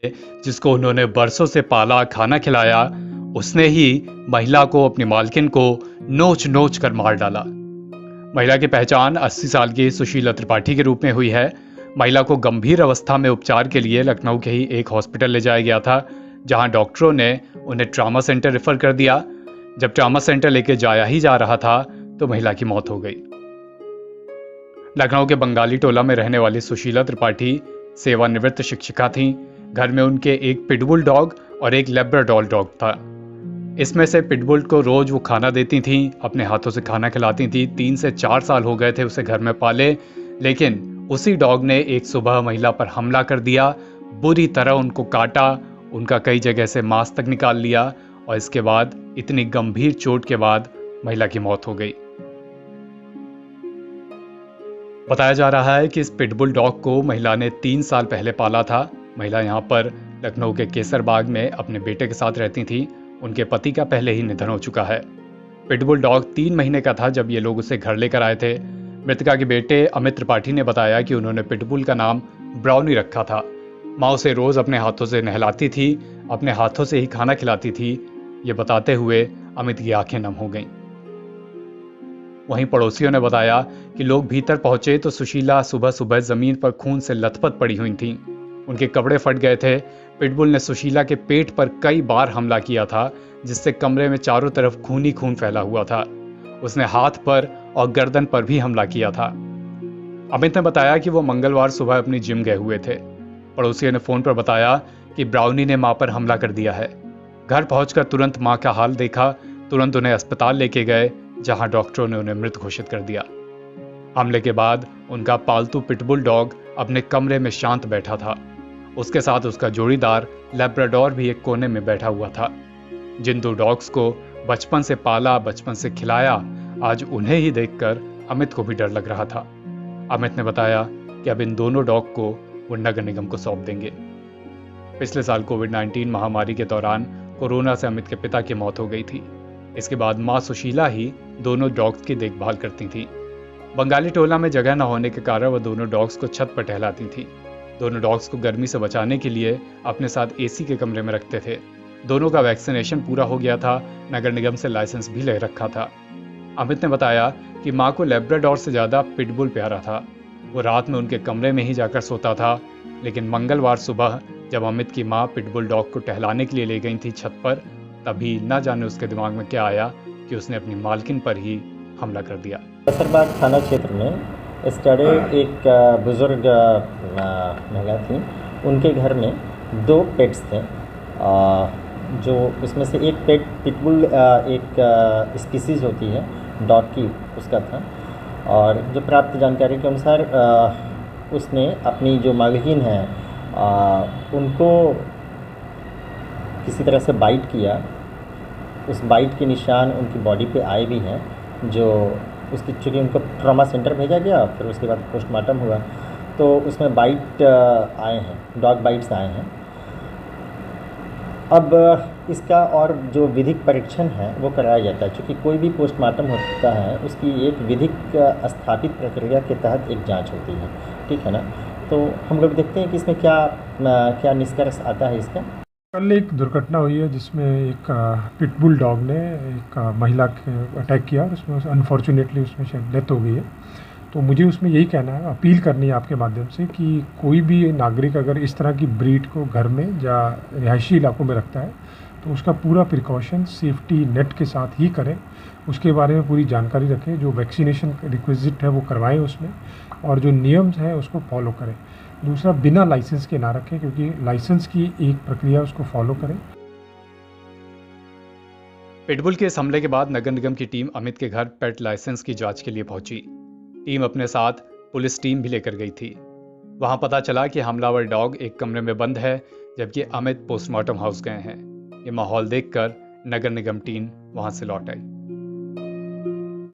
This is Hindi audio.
जिसको उन्होंने बरसों से पाला, खाना खिलाया, उसने ही महिला को, अपनी मालकिन को नोच नोच कर मार डाला। महिला की पहचान 80 साल की सुशीला त्रिपाठी के रूप में हुई है। महिला को गंभीर अवस्था में उपचार के लिए लखनऊ के ही एक हॉस्पिटल ले जाया गया था, जहां डॉक्टरों ने उन्हें ट्रॉमा सेंटर रेफर कर दिया। जब ट्रॉमा सेंटर लेके जाया ही जा रहा था तो महिला की मौत हो गई। लखनऊ के बंगाली टोला में रहने वाली सुशीला त्रिपाठी सेवानिवृत्त शिक्षिका थीं। घर में उनके एक पिटबुल डॉग और एक लेब्राडोर डॉग था। इसमें से पिटबुल को रोज वो खाना देती थीं, अपने हाथों से खाना खिलाती थीं। 3 से 4 साल हो गए थे उसे घर में पाले, लेकिन उसी डॉग ने एक सुबह महिला पर हमला कर दिया, बुरी तरह उनको काटा, उनका कई जगह से मांस तक निकाल लिया और इसके बाद इतनी गंभीर चोट के बाद महिला की मौत हो गई। बताया जा रहा है कि इस पिटबुल डॉग को महिला ने 3 साल पहले पाला था। महिला यहाँ पर लखनऊ के केसर बाग में अपने बेटे के साथ रहती थी। उनके पति का पहले ही निधन हो चुका है। पिटबुल डॉग 3 महीने का था जब ये लोग उसे घर लेकर आए थे। मृतका के बेटे अमित त्रिपाठी ने बताया कि उन्होंने पिटबुल का नाम ब्राउनी रखा था। माँ उसे रोज अपने हाथों से नहलाती थी, अपने हाथों से ही खाना खिलाती थी। ये बताते हुए अमित की आंखें नम हो गईं। वहीं पड़ोसियों ने बताया कि लोग भीतर पहुंचे तो सुशीला सुबह सुबह जमीन पर खून से लथपथ पड़ी हुई थीं। उनके कपड़े फट गए थे। पिटबुल ने सुशीला के पेट पर कई बार हमला किया था, जिससे कमरे में चारों तरफ खून ही खून फैला हुआ था। उसने हाथ पर और गर्दन पर भी हमला किया था। अमित ने बताया कि वो मंगलवार सुबह अपनी जिम गए हुए थे। पड़ोसियों ने फोन पर बताया कि ब्राउनी ने मां पर हमला कर दिया है। घर पहुंचकर तुरंत मां का हाल देखा, तुरंत उन्हें अस्पताल लेके गए, जहां डॉक्टरों ने उन्हें मृत घोषित कर दिया। हमले के बाद उनका पालतू पिटबुल डॉग अपने कमरे में शांत बैठा था। उसके साथ उसका जोड़ीदार लेब्राडोर भी एक कोने में बैठा हुआ था। जिन 2 डॉग्स को बचपन से पाला, बचपन से खिलाया, आज उन्हें ही देखकर अमित को भी डर लग रहा था। अमित ने बताया कि अब इन दोनों डॉग को वो नगर निगम को सौंप देंगे। पिछले साल कोविड-19 महामारी के दौरान कोरोना से अमित के पिता की मौत हो गई थी। इसके बाद मां सुशीला ही दोनों डॉग्स की देखभाल करती थी। बंगाली टोला में जगह न होने के कारण वह दोनों डॉग्स को छत पर टहलाती थी। दोनों डॉग्स को गर्मी से बचाने के लिए अपने साथ एसी के कमरे में रखते थे। दोनों का वैक्सीनेशन पूरा हो गया था। नगर निगम से लाइसेंस भी ले रखा था। अमित ने बताया कि मां को लेब्राडोर से ज्यादा पिटबुल प्यारा था। वो रात में उनके कमरे में ही जाकर सोता था, लेकिन मंगलवार सुबह जब अमित की मां पिटबुल डॉग को टहलाने के लिए ले गई थी छत पर, तभी न जाने उसके दिमाग में क्या आया कि उसने अपनी मालकिन पर ही हमला कर दिया। केसरबाग थाना क्षेत्र में स्टडे एक बुजुर्ग महिला थी। उनके घर में 2 पेट्स थे, जो इसमें से एक पेट पिटबुल एक स्पीसीज़ होती है डॉग की, उसका था। और जो प्राप्त जानकारी के अनुसार उसने अपनी जो मालकिन है उनको किसी तरह से बाइट किया। उस बाइट के निशान उनकी बॉडी पे आए भी हैं, जो उसकी चूँकि उनको ट्रॉमा सेंटर भेजा गया, फिर उसके बाद पोस्टमार्टम हुआ तो उसमें बाइट आए हैं, डॉग बाइट्स आए हैं। अब इसका और जो विधिक परीक्षण है वो कराया जाता है, क्योंकि कोई भी पोस्टमार्टम होता है उसकी एक विधिक स्थापित प्रक्रिया के तहत एक जांच होती है, ठीक है ना। तो हम लोग देखते हैं कि इसमें क्या निष्कर्ष आता है इसका। कल एक दुर्घटना हुई है जिसमें एक पिटबुल डॉग ने एक महिला के अटैक किया, उसमें अनफॉर्चुनेटली उसमें शायद डेथ हो गई है। तो मुझे उसमें यही कहना है, अपील करनी है आपके माध्यम से कि कोई भी नागरिक अगर इस तरह की ब्रीड को घर में या रिहायशी इलाकों में रखता है तो उसका पूरा प्रिकॉशन सेफ्टी नेट के साथ ही करें, उसके बारे में पूरी जानकारी रखें, जो वैक्सीनेशन रिक्विजिट है वो करवाएं उसमें, और जो नियम है उसको फॉलो करें। दूसरा, बिना लाइसेंस के ना रखें, क्योंकि लाइसेंस की एक प्रक्रिया उसको फॉलो करें। पिटबुल के इस हमले के बाद नगर निगम की टीम अमित के घर पेट लाइसेंस की जांच के लिए पहुंची। टीम अपने साथ पुलिस टीम भी लेकर गई थी। वहां पता चला कि हमलावर डॉग एक कमरे में बंद है, जबकि अमित पोस्टमार्टम हाउस गए हैं। ये माहौल देखकर नगर निगम टीम वहां से लौट आई।